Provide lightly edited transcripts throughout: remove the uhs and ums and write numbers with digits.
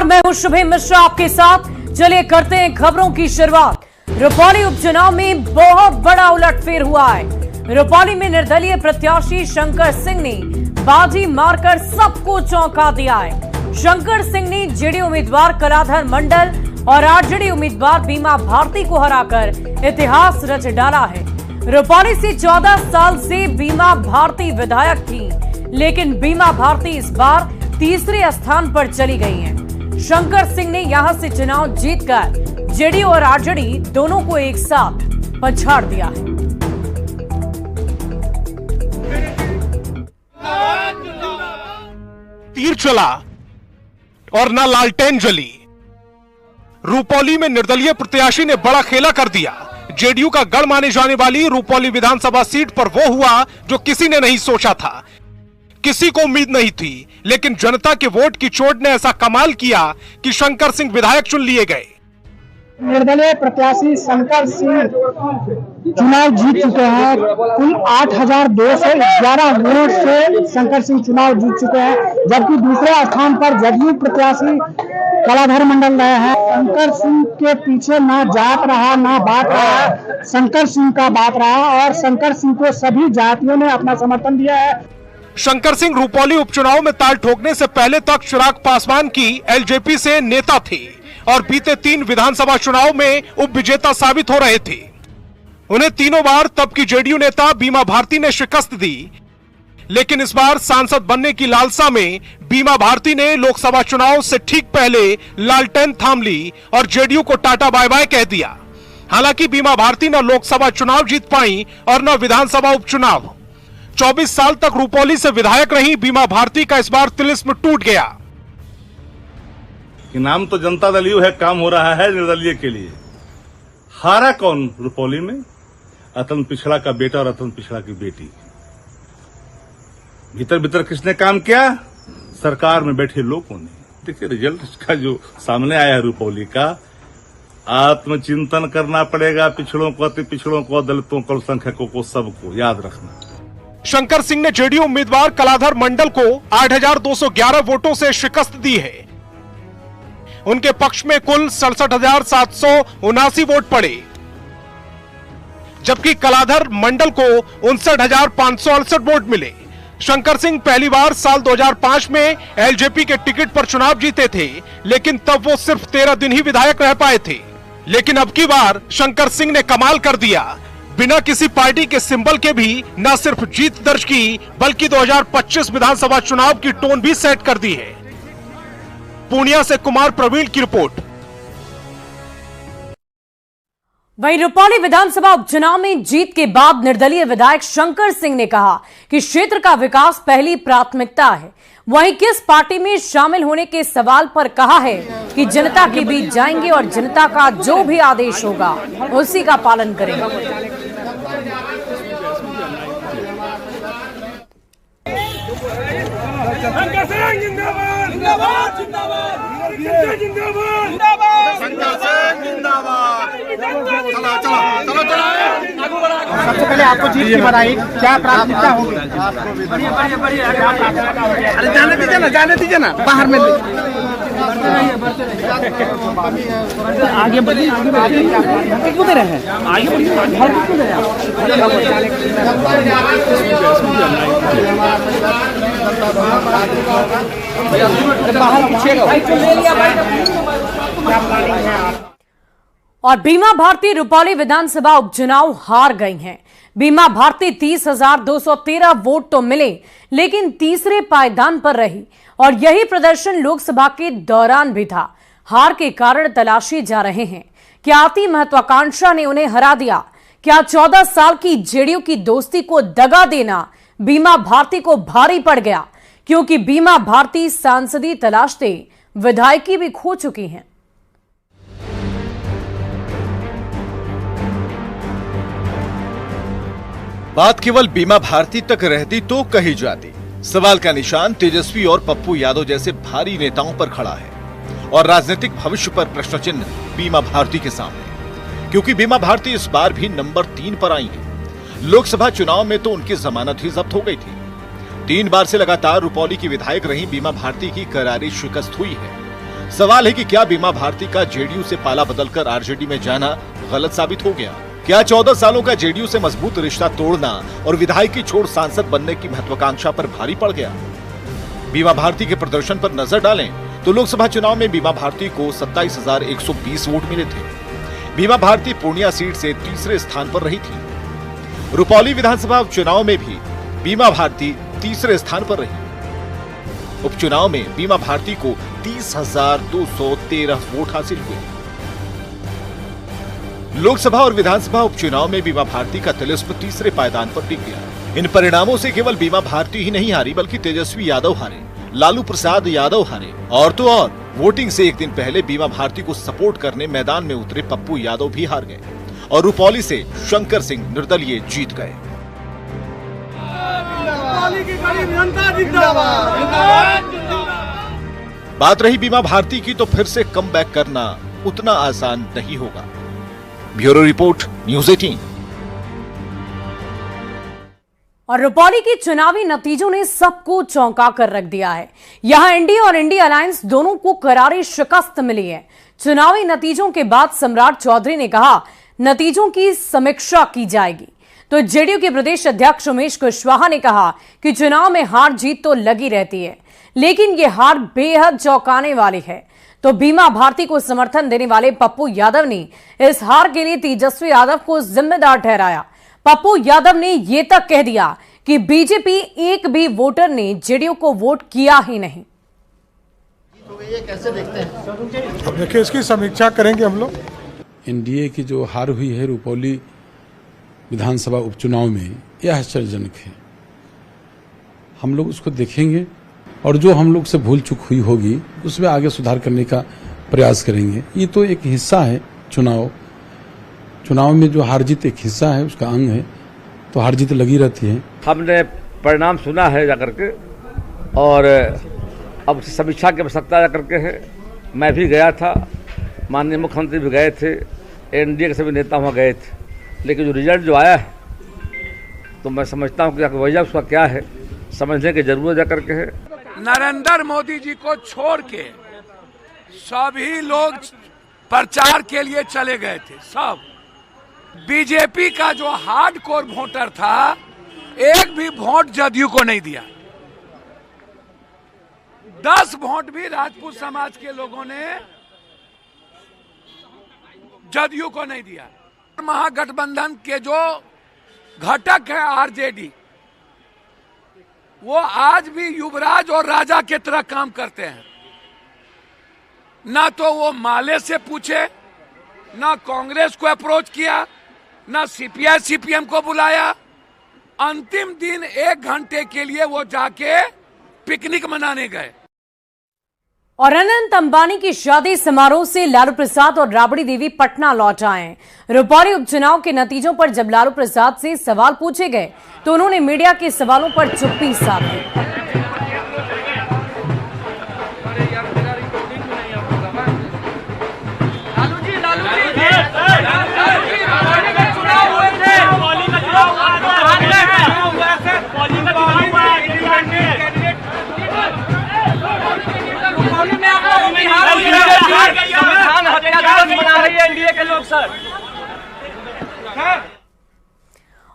मैं हूं शुभम मिश्रा आपके साथ। चलिए करते हैं खबरों की शुरुआत। रुपौली उपचुनाव में बहुत बड़ा उलटफेर हुआ है। रुपौली में निर्दलीय प्रत्याशी शंकर सिंह ने बाजी मारकर सबको चौंका दिया है। शंकर सिंह ने जेडीयू उम्मीदवार कलाधर मंडल और आरजेडी उम्मीदवार बीमा भारती को हराकर इतिहास रच डाला है। रुपौली से 14 साल से बीमा भारती विधायक थी, लेकिन बीमा भारती इस बार तीसरे स्थान पर चली गई हैं। शंकर सिंह ने यहां से चुनाव जीतकर जेडीयू और आरजेडी दोनों को एक साथ पछाड़ दिया है। तीर चला और न लालटेन जली। रुपौली में निर्दलीय प्रत्याशी ने बड़ा खेला कर दिया। जेडीयू का गढ़ माने जाने वाली रुपौली विधानसभा सीट पर वो हुआ जो किसी ने नहीं सोचा था, किसी को उम्मीद नहीं थी, लेकिन जनता के वोट की चोट ने ऐसा कमाल किया कि शंकर सिंह विधायक चुन लिए गए। निर्दलीय प्रत्याशी शंकर सिंह चुनाव जीत चुके हैं। कुल 8,211 वोट से शंकर सिंह चुनाव जीत चुके हैं, जबकि दूसरे स्थान पर जदयू प्रत्याशी कलाधर मंडल रहे हैं। शंकर सिंह के पीछे ना जात रहा ना बात रहा, शंकर सिंह का बात रहा और शंकर सिंह को सभी जातियों ने अपना समर्थन दिया है। शंकर सिंह रुपौली उपचुनाव में ताल ठोकने से पहले तक चिराग पासवान की एलजेपी से नेता थे और बीते 3 विधानसभा चुनाव में उप विजेता साबित हो रहे थे। उन्हें तीनों बार तब की जेडीयू नेता बीमा भारती ने शिकस्त दी, लेकिन इस बार सांसद बनने की लालसा में बीमा भारती ने लोकसभा चुनाव से ठीक पहले लालटेन थाम ली और जेडीयू को टाटा बाय बाय कह दिया। हालांकि बीमा भारती न लोकसभा चुनाव जीत पाई और न विधानसभा उपचुनाव। 24 साल तक रुपौली से विधायक रही बीमा भारती का इस बार तिलिस्म टूट गया। नाम तो जनता दल है, काम हो रहा है निर्दलीय के लिए। हारा कौन रुपौली में? अतन पिछड़ा का बेटा और अतन पिछड़ा की बेटी। भीतर भीतर किसने काम किया? सरकार में बैठे लोगों ने। देखिए रिजल्ट इसका जो सामने आया है रुपौली का, आत्मचिंतन करना पड़ेगा। पिछड़ों को, अति पिछड़ों को, दलितों को, अल्पसंख्यकों को, सबको याद रखना। शंकर सिंह ने जेडीयू उम्मीदवार कलाधर मंडल को 8,211 वोटों से शिकस्त दी है। उनके पक्ष में कुल 67,779 वोट पड़े, जबकि कलाधर मंडल को 59,568 वोट मिले। शंकर सिंह पहली बार साल 2005 में एलजेपी के टिकट पर चुनाव जीते थे, लेकिन तब वो सिर्फ 13 दिन ही विधायक रह पाए थे। लेकिन अब की बार शंकर सिंह ने कमाल कर दिया। बिना किसी पार्टी के सिंबल के भी न सिर्फ जीत दर्ज की, बल्कि 2025 विधानसभा चुनाव की टोन भी सेट कर दी है। पूर्णिया से कुमार प्रवीण की रिपोर्ट। वहीं रुपौली विधानसभा उपचुनाव में जीत के बाद निर्दलीय विधायक शंकर सिंह ने कहा कि क्षेत्र का विकास पहली प्राथमिकता है। वहीं किस पार्टी में शामिल होने के सवाल पर कहा है कि जनता के बीच जाएंगे और जनता का जो भी आदेश होगा उसी का पालन करेंगे। सबसे पहले आपको जीत की बधाई। क्या प्राथमिकता होगी? अरे जाने दीजिए ना, बाहर में आगे बढ़िए, क्यों दे रहे हैं? आगे बढ़िए, क्यों दे रहे हैं? और बीमा भारती रुपौली विधानसभा उपचुनाव हार गई हैं। बीमा भारती 30,213 वोट तो मिले, लेकिन तीसरे पायदान पर रही और यही प्रदर्शन लोकसभा के दौरान भी था। हार के कारण तलाशी जा रहे हैं। क्या अति महत्वाकांक्षा ने उन्हें हरा दिया? क्या 14 साल की जेडीयू की दोस्ती को दगा देना बीमा भारती को भारी पड़ गया? क्योंकि बीमा भारती सांसदी तलाशते विधायकी भी खो चुकी हैं। बात केवल बीमा भारती तक रहती तो कही जाती। सवाल का निशान तेजस्वी और पप्पू यादव जैसे भारी नेताओं पर खड़ा है और राजनीतिक भविष्य पर प्रश्न चिन्ह बीमा भारती के सामने, क्योंकि बीमा भारती इस बार भी नंबर 3 पर आई है। लोकसभा चुनाव में तो उनकी जमानत ही जब्त हो गई थी। 3 बार से लगातार रुपौली की विधायक रही बीमा भारती की करारी शिकस्त हुई है। सवाल है कि क्या बीमा भारती का जेडीयू से पाला बदलकर आरजेडी में जाना गलत साबित हो गया? क्या 14 सालों का जेडीयू से मजबूत रिश्ता तोड़ना और विधायकी छोड़ सांसद बनने की महत्वाकांक्षा पर भारी पड़ गया? बीमा भारती के प्रदर्शन पर नजर डालें तो लोकसभा चुनाव में बीमा भारती को 27,120 वोट मिले थे। बीमा भारती पूर्णिया सीट से तीसरे स्थान पर रही थी। रुपौली विधानसभा उपचुनाव में भी बीमा भारती तीसरे स्थान पर रही। उपचुनाव में बीमा भारती को 30,213 वोट हासिल हुए। लोकसभा और विधानसभा उपचुनाव में बीमा भारती का तिलिस्म तीसरे पायदान पर टिक गया। इन परिणामों से केवल बीमा भारती ही नहीं हारी, बल्कि तेजस्वी यादव हारे, लालू प्रसाद यादव हारे और तो और वोटिंग से एक दिन पहले बीमा भारती को सपोर्ट करने मैदान में उतरे पप्पू यादव भी हार गए और रुपौली से शंकर सिंह निर्दलीय जीत गए। बात रही बीमा भारती की, तो फिर से कमबैक करना उतना आसान नहीं होगा। Bureau report, news 18। और रुपौली के चुनावी नतीजों ने सबको चौंका कर रख दिया है। यहां एनडीए और इंडिया अलायंस दोनों को करारी शिकस्त मिली है। चुनावी नतीजों के बाद सम्राट चौधरी ने कहा, नतीजों की समीक्षा की जाएगी। तो जेडीयू के प्रदेश अध्यक्ष उमेश कुशवाहा ने कहा कि चुनाव में हार जीत तो लगी रहती है, लेकिन ये हार बेहद चौंकाने वाली है। तो बीमा भारती को समर्थन देने वाले पप्पू यादव ने इस हार के लिए तेजस्वी यादव को जिम्मेदार ठहराया। पप्पू यादव ने यह तक कह दिया कि बीजेपी एक भी वोटर ने जेडीयू को वोट किया ही नहीं। तो ये कैसे देखते हैं? अब देखिए, इसकी समीक्षा करेंगे हम लोग। एनडीए की जो हार हुई है रुपौली विधानसभा उपचुनाव में, यह आश्चर्यजनक है। हम लोग उसको देखेंगे और जो हम लोग से भूल चूक हुई होगी उसमें आगे सुधार करने का प्रयास करेंगे। ये तो एक हिस्सा है चुनाव में जो हार जीत एक हिस्सा है, उसका अंग है, तो हार जीत लगी रहती है। हमने परिणाम सुना है जाकर के और अब समीक्षा की आवश्यकता जाकर के है। मैं भी गया था, माननीय मुख्यमंत्री भी गए थे, एनडीए के सभी नेता वहाँ गए थे, लेकिन जो रिजल्ट जो आया है तो मैं समझता हूँ कि वजह उसका क्या है समझने की जरूरत जाकर के है। नरेंद्र मोदी जी को छोड़ के सभी लोग प्रचार के लिए चले गए थे। सब बीजेपी का जो हार्डकोर वोटर था, एक भी वोट जदयू को नहीं दिया। 10 वोट भी राजपूत समाज के लोगों ने जदयू को नहीं दिया। महागठबंधन के जो घटक है आरजेडी, वो आज भी युवराज और राजा की तरह काम करते हैं। ना तो वो माले से पूछे, ना कांग्रेस को अप्रोच किया, ना सीपीआई सीपीएम को बुलाया। अंतिम दिन 1 घंटे के लिए वो जाके पिकनिक मनाने गए। और अनंत अंबानी की शादी समारोह से लालू प्रसाद और राबड़ी देवी पटना लौट आए। रुपौली उपचुनाव के नतीजों पर जब लालू प्रसाद से सवाल पूछे गए तो उन्होंने मीडिया के सवालों पर चुप्पी साधी।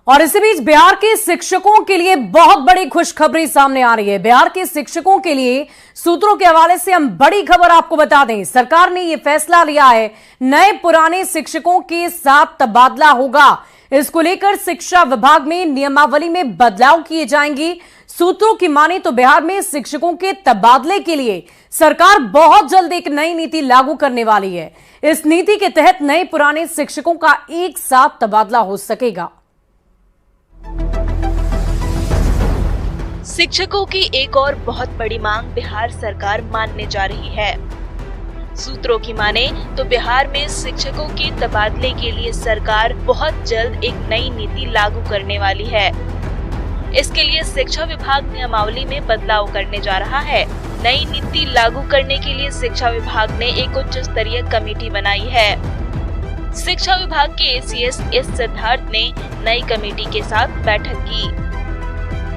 और इसी बीच बिहार के शिक्षकों के लिए बहुत बड़ी खुशखबरी सामने आ रही है। बिहार के शिक्षकों के लिए सूत्रों के हवाले से हम बड़ी खबर आपको बता दें। सरकार ने यह फैसला लिया है, नए पुराने शिक्षकों के साथ तबादला होगा। इसको लेकर शिक्षा विभाग में नियमावली में बदलाव किए जाएंगे। सूत्रों की माने तो बिहार में शिक्षकों के तबादले के लिए सरकार बहुत जल्द एक नई नीति लागू करने वाली है। इस नीति के तहत नए पुराने शिक्षकों का एक साथ तबादला हो सकेगा। शिक्षकों की एक और बहुत बड़ी मांग बिहार सरकार मानने जा रही है। सूत्रों की माने तो बिहार में शिक्षकों के तबादले के लिए सरकार बहुत जल्द एक नई नीति लागू करने वाली है। इसके लिए शिक्षा विभाग नियमावली में बदलाव करने जा रहा है। नई नीति लागू करने के लिए शिक्षा विभाग ने एक उच्च स्तरीय कमेटी बनाई है। शिक्षा विभाग के एसीएस एस सिद्धार्थ ने नई कमेटी के साथ बैठक की।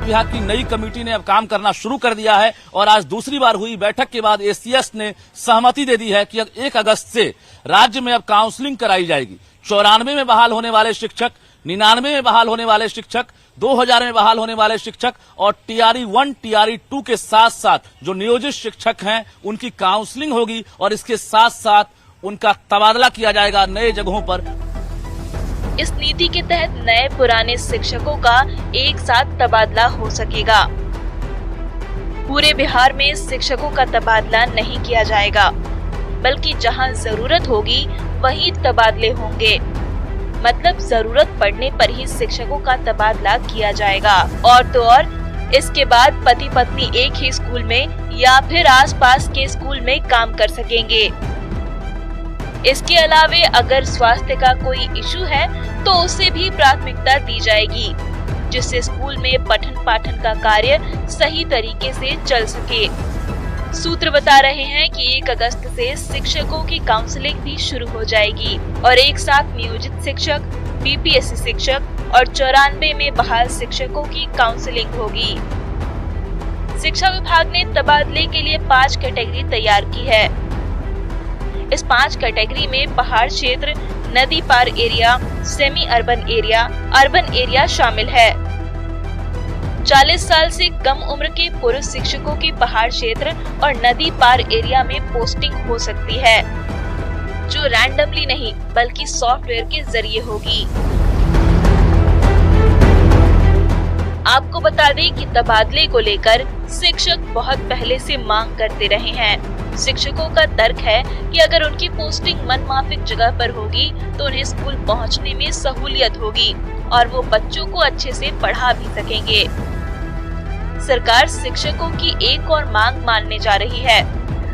विभाग की नई कमेटी ने अब काम करना शुरू कर दिया है और आज दूसरी बार हुई बैठक के बाद एसीएस ने सहमति दे दी है कि 1 अगस्त से राज्य में अब काउंसलिंग कराई जाएगी। 94 में बहाल होने वाले शिक्षक, 99 में बहाल होने वाले शिक्षक, 2000 में बहाल होने वाले शिक्षक और टीआरई 1, टीआरई 2 के साथ साथ जो नियोजित शिक्षक हैं उनकी काउंसलिंग होगी और इसके साथ साथ उनका तबादला किया जाएगा नए जगहों पर। इस नीति के तहत नए पुराने शिक्षकों का एक साथ तबादला हो सकेगा। पूरे बिहार में शिक्षकों का तबादला नहीं किया जाएगा, बल्कि जहां जरूरत होगी वहीं तबादले होंगे। मतलब जरूरत पड़ने पर ही शिक्षकों का तबादला किया जाएगा। और तो और इसके बाद पति पत्नी एक ही स्कूल में या फिर आसपास के स्कूल में काम कर सकेंगे। इसके अलावे अगर स्वास्थ्य का कोई इशू है तो उसे भी प्राथमिकता दी जाएगी, जिससे स्कूल में पठन पाठन का कार्य सही तरीके से चल सके। सूत्र बता रहे हैं कि 1 अगस्त से शिक्षकों की काउंसलिंग भी शुरू हो जाएगी और एक साथ नियोजित शिक्षक, बीपीएससी शिक्षक और 94 में बहाल शिक्षकों की काउंसलिंग होगी। शिक्षा विभाग ने तबादले के लिए 5 कैटेगरी तैयार की है। इस 5 कैटेगरी में पहाड़ क्षेत्र, नदी पार एरिया, सेमी अर्बन एरिया शामिल है। 40 साल से कम उम्र के पुरुष शिक्षकों की पहाड़ क्षेत्र और नदी पार एरिया में पोस्टिंग हो सकती है, जो रैंडमली नहीं बल्कि सॉफ्टवेयर के जरिए होगी। आपको बता दें कि तबादले को लेकर शिक्षक बहुत पहले से मांग करते रहे हैं। शिक्षकों का तर्क है कि अगर उनकी पोस्टिंग मनमाफिक जगह पर होगी तो उन्हें स्कूल पहुंचने में सहूलियत होगी और वो बच्चों को अच्छे से पढ़ा भी सकेंगे। सरकार शिक्षकों की एक और मांग मानने जा रही है।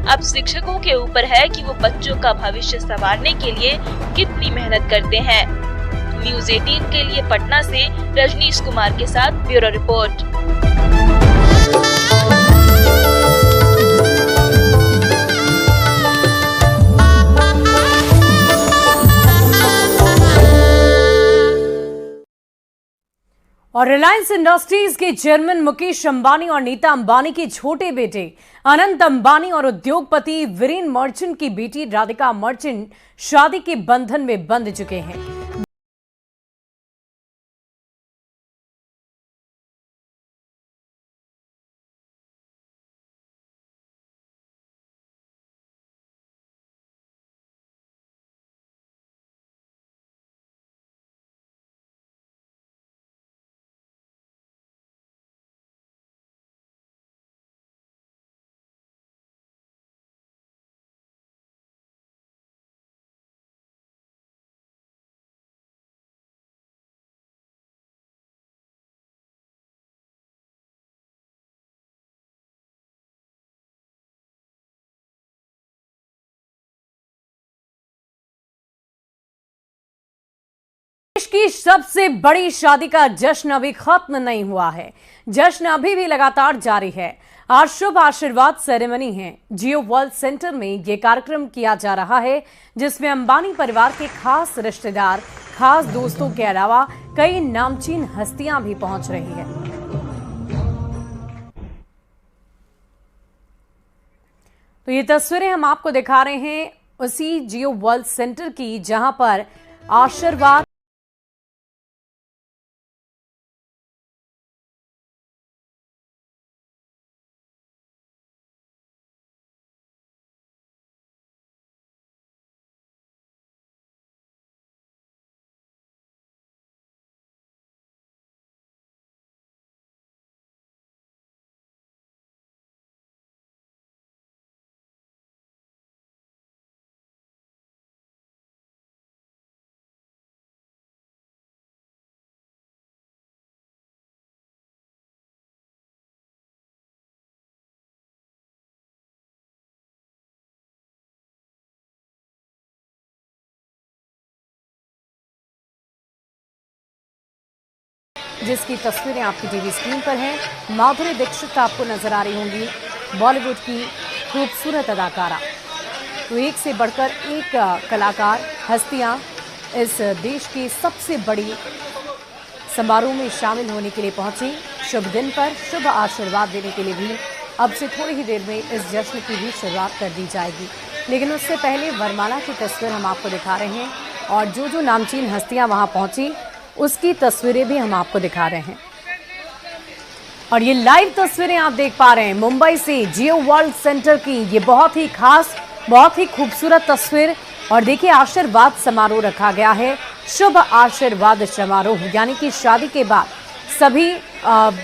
अब शिक्षकों के ऊपर है कि वो बच्चों का भविष्य संवारने के लिए कितनी मेहनत करते हैं। न्यूज़ 18 के लिए पटना से रजनीश कुमार के साथ ब्यूरो रिपोर्ट। और रिलायंस इंडस्ट्रीज के चेयरमैन मुकेश अंबानी और नीता अंबानी के छोटे बेटे अनंत अंबानी और उद्योगपति वीरेन मर्चेंट की बेटी राधिका मर्चेंट शादी के बंधन में बंध चुके हैं। देश की सबसे बड़ी शादी का जश्न अभी खत्म नहीं हुआ है। जश्न अभी भी लगातार जारी है। आज शुभ आशीर्वाद सेरेमनी है। जियो वर्ल्ड सेंटर में यह कार्यक्रम किया जा रहा है, जिसमें अंबानी परिवार के खास रिश्तेदार, खास दोस्तों के अलावा कई नामचीन हस्तियां भी पहुंच रही है। तो ये तस्वीरें हम आपको दिखा रहे हैं उसी जियो वर्ल्ड सेंटर की, जहां पर आशीर्वाद जिसकी तस्वीरें आपकी टीवी स्क्रीन पर हैं। माधुरी दीक्षित आपको नजर आ रही होंगी, बॉलीवुड की खूबसूरत अदाकारा। तो एक से बढ़कर एक कलाकार, हस्तियां इस देश की सबसे बड़ी समारोह में शामिल होने के लिए पहुंची। शुभ दिन पर शुभ आशीर्वाद देने के लिए भी अब से थोड़ी ही देर में इस जश्न की भी शुरुआत कर दी जाएगी। लेकिन उससे पहले वरमाला की तस्वीर हम आपको दिखा रहे हैं और जो नामचीन हस्तियां वहां पहुंची उसकी तस्वीरें भी हम आपको दिखा रहे हैं। और ये लाइव तस्वीरें आप देख पा रहे हैं मुंबई से जियो वर्ल्ड सेंटर की। ये बहुत ही खास, बहुत ही खूबसूरत तस्वीर। और देखिए आशीर्वाद समारोह रखा गया है, शुभ आशीर्वाद समारोह, यानी कि शादी के बाद सभी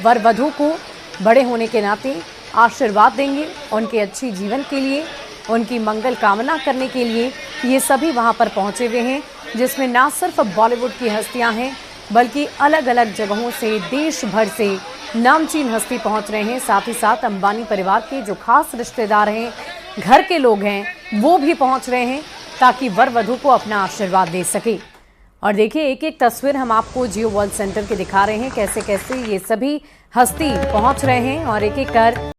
वर वधू को बड़े होने के नाते आशीर्वाद देंगे, उनके अच्छी जीवन के लिए, उनकी मंगल कामना करने के लिए ये सभी वहां पर पहुंचे हुए हैं, जिसमें ना सिर्फ बॉलीवुड की हस्तियां हैं बल्कि अलग अलग जगहों से, देश भर से नामचीन हस्ती पहुंच रहे हैं। साथ ही साथ अंबानी परिवार के जो खास रिश्तेदार हैं, घर के लोग हैं, वो भी पहुंच रहे हैं ताकि वर वधू को अपना आशीर्वाद दे सके। और देखिए एक एक तस्वीर हम आपको जियो वर्ल्ड सेंटर के दिखा रहे हैं, कैसे कैसे ये सभी हस्ती पहुंच रहे हैं और एक एक कर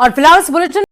और फिलहाल इस बुलेटिन